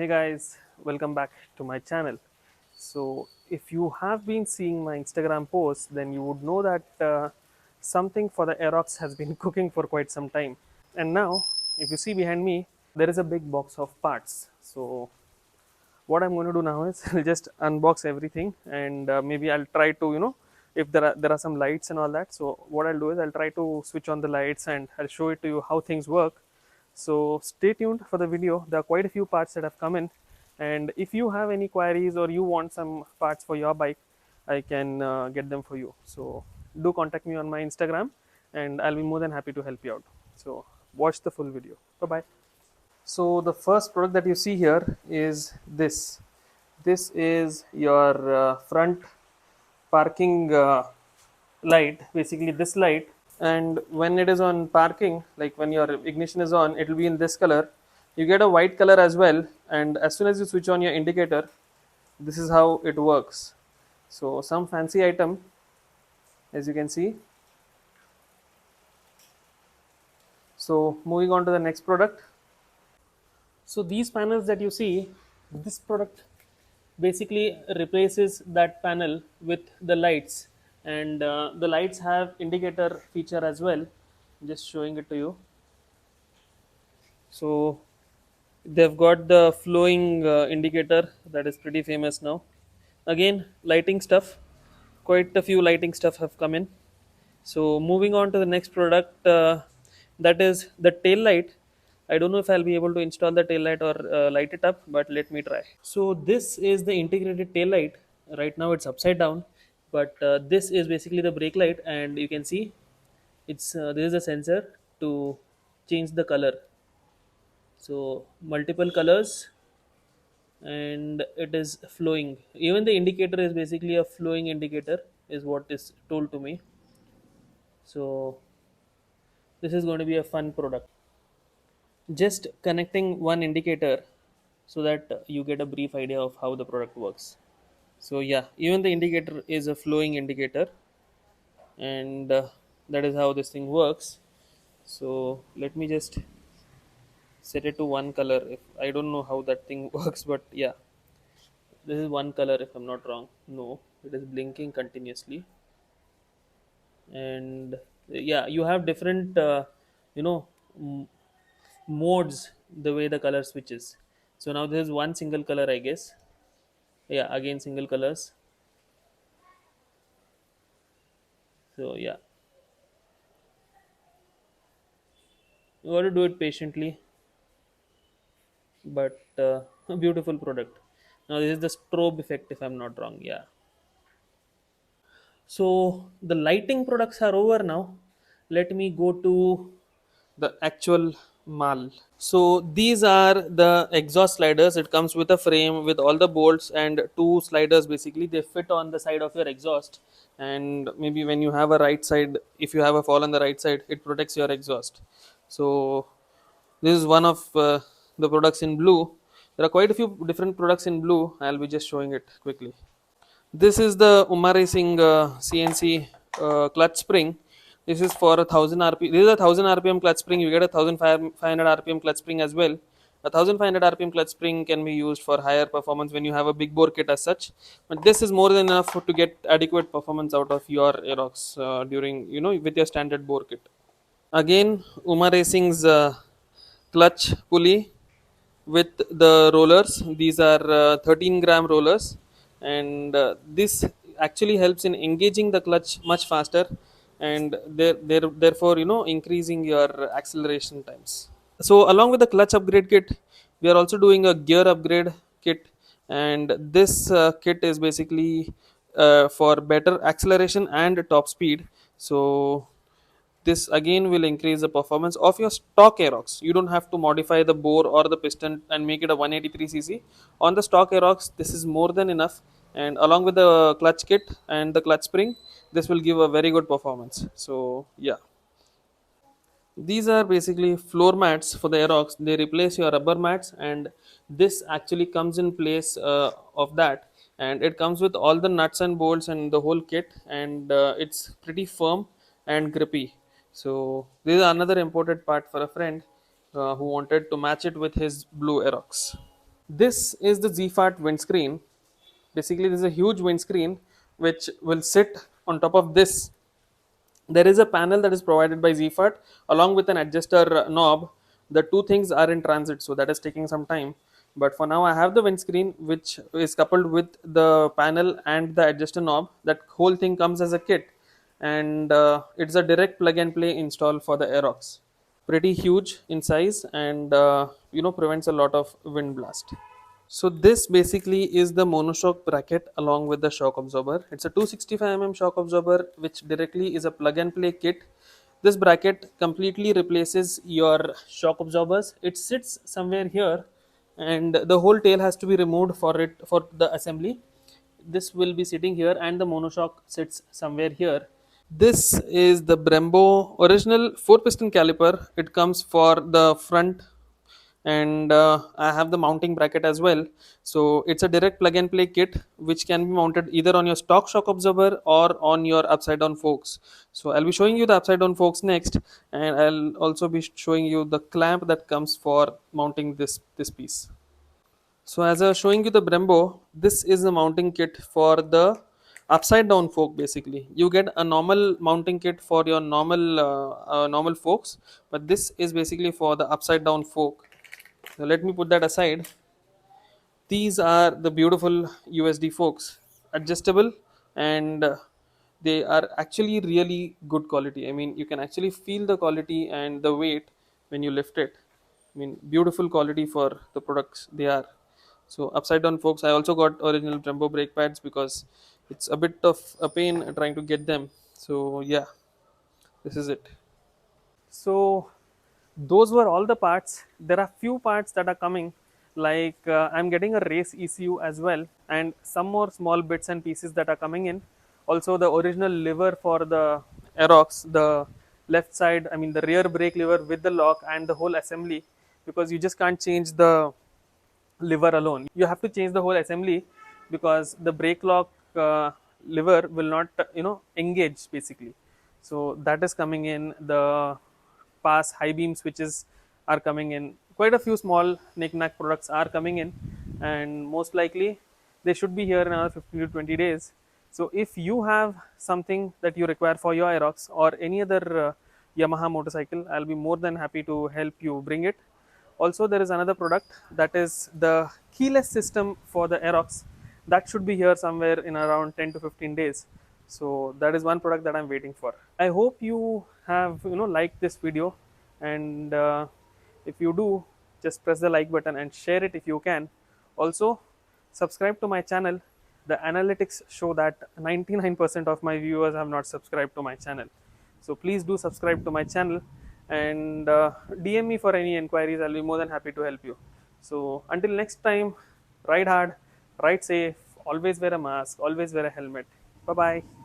Hey guys, welcome back to my channel. So, if you have been seeing my Instagram posts, then you would know that something for the Aerox has been cooking for quite some time. And now, if you see behind me, there is a big box of parts. So, what I'm going to do now is I'll just unbox everything and maybe I'll try to, if there are some lights and all that. So, what I'll do is I'll try to switch on the lights and I'll show it to you how things work. So stay tuned for the video. There are quite a few parts that have come in, and if you have any queries or you want some parts for your bike, I can get them for you. So do contact me on my Instagram, and I'll be more than happy to help you out. So watch the full video. Bye bye. So the first product that you see here is this. This is your front parking light. Basically, this light, and when it is on parking, like when your ignition is on, it will be in this color. You get a white color as well, and as soon as you switch on your indicator, this is how it works. So some fancy item, as you can see. So moving on to the next product. So these panels that you see, this product basically replaces that panel with the lights, and the lights have indicator feature as well. Just showing it to you. So they've got the flowing indicator that is pretty famous now. Again, lighting stuff. Quite a few lighting stuff have come in. So moving on to the next product, that is the tail light. I don't know if I'll be able to install the tail light or light it up, but let me try. So this is the integrated tail light. Right now it's upside down, but this is basically the brake light, and you can see it's this is a sensor to change the color. So multiple colors, and it is flowing. Even the indicator is basically a flowing indicator, is what is told to me. So this is going to be a fun product. Just connecting one indicator so that you get a brief idea of how the product works. So yeah, even the indicator is a flowing indicator, and that is how this thing works. So let me just set it to one color. If I don't know how that thing works, but yeah, this is one color if I'm not wrong. No, it is blinking continuously. And yeah, you have different you know m- modes the way the color switches. So now this is one single color, I guess. Yeah, again single colors. So yeah, you got to do it patiently, but a beautiful product. Now this is the strobe effect if I'm not wrong. Yeah. So the lighting products are over now. Let me go to the actual mal. So these are the exhaust sliders. It comes with a frame with all the bolts and two sliders. Basically, they fit on the side of your exhaust. And maybe when you have a right side, if you have a fall on the right side, it protects your exhaust. So this is one of the products in blue. There are quite a few different products in blue. I'll be just showing it quickly. This is the Uma Racing CNC clutch spring. This is for 1000 RPM. This is a 1000 RPM clutch spring. You get a 1500 RPM clutch spring as well. A 1500 RPM clutch spring can be used for higher performance when you have a big bore kit as such. But this is more than enough to get adequate performance out of your Aerox during with your standard bore kit. Again, Uma Racing's clutch pulley with the rollers. These are 13-gram rollers, and this actually helps in engaging the clutch much faster, and therefore increasing your acceleration times. So along with the clutch upgrade kit, we are also doing a gear upgrade kit, and this kit is basically for better acceleration and top speed. So this again will increase the performance of your stock Aerox. You don't have to modify the bore or the piston and make it a 183cc. On the stock Aerox, this is more than enough. And along with the clutch kit and the clutch spring, this will give a very good performance. So yeah, these are basically floor mats for the Aerox. They replace your rubber mats, and this actually comes in place of that. And it comes with all the nuts and bolts and the whole kit, and it's pretty firm and grippy. So this is another imported part for a friend who wanted to match it with his blue Aerox. This is the ZFAT windscreen. Basically, this is a huge windscreen which will sit on top of this. There is a panel that is provided by ZFAT along with an adjuster knob. The two things are in transit, so that is taking some time. But for now, I have the windscreen which is coupled with the panel and the adjuster knob. That whole thing comes as a kit, and it's a direct plug and play install for the Aerox. Pretty huge in size, and prevents a lot of wind blast. So this basically is the monoshock bracket along with the shock absorber. It's a 265 shock absorber which directly is a plug and play kit. This bracket completely replaces your shock absorbers. It sits somewhere here, and the whole tail has to be removed for the assembly. This will be sitting here, and the monoshock sits somewhere here. This is the Brembo original 4 piston caliper. It comes for the front, and I have the mounting bracket as well. So it's a direct plug and play kit which can be mounted either on your stock shock absorber or on your upside down forks. So I'll be showing you the upside down forks next, and I'll also be showing you the clamp that comes for mounting this piece. So as I was showing you the Brembo, this is the mounting kit for the upside down fork. Basically, you get a normal mounting kit for your normal forks, but this is basically for the upside down fork. So let me put that aside. These are the beautiful USD forks, adjustable, and they are actually really good quality. I mean, you can actually feel the quality and the weight when you lift it. I mean, beautiful quality for the products they are. So upside down forks. I also got original Brembo brake pads because it's a bit of a pain trying to get them. So yeah, this is it. So those were all the parts. There are few parts that are coming, like I'm getting a race ECU as well, and some more small bits and pieces that are coming in. Also the original lever for the Aerox, the left side, I mean the rear brake lever with the lock and the whole assembly, because you just can't change the lever alone. You have to change the whole assembly because the brake lock lever will not engage basically. So that is coming in. The pass high beam switches are coming in. Quite a few small knick-knack products are coming in, and most likely they should be here in another 15 to 20 days. So if you have something that you require for your Aerox or any other Yamaha motorcycle, I'll be more than happy to help you bring it. Also, there is another product, that is the keyless system for the Aerox. That should be here somewhere in around 10 to 15 days. So that is one product that I'm waiting for. I hope you have liked this video, and if you do, just press the like button and share it if you can. Also, subscribe to my channel. The analytics show that 99% of my viewers have not subscribed to my channel. So please do subscribe to my channel, and DM me for any inquiries. I'll be more than happy to help you. So until next time, ride hard, ride safe, always wear a mask, always wear a helmet. Bye bye.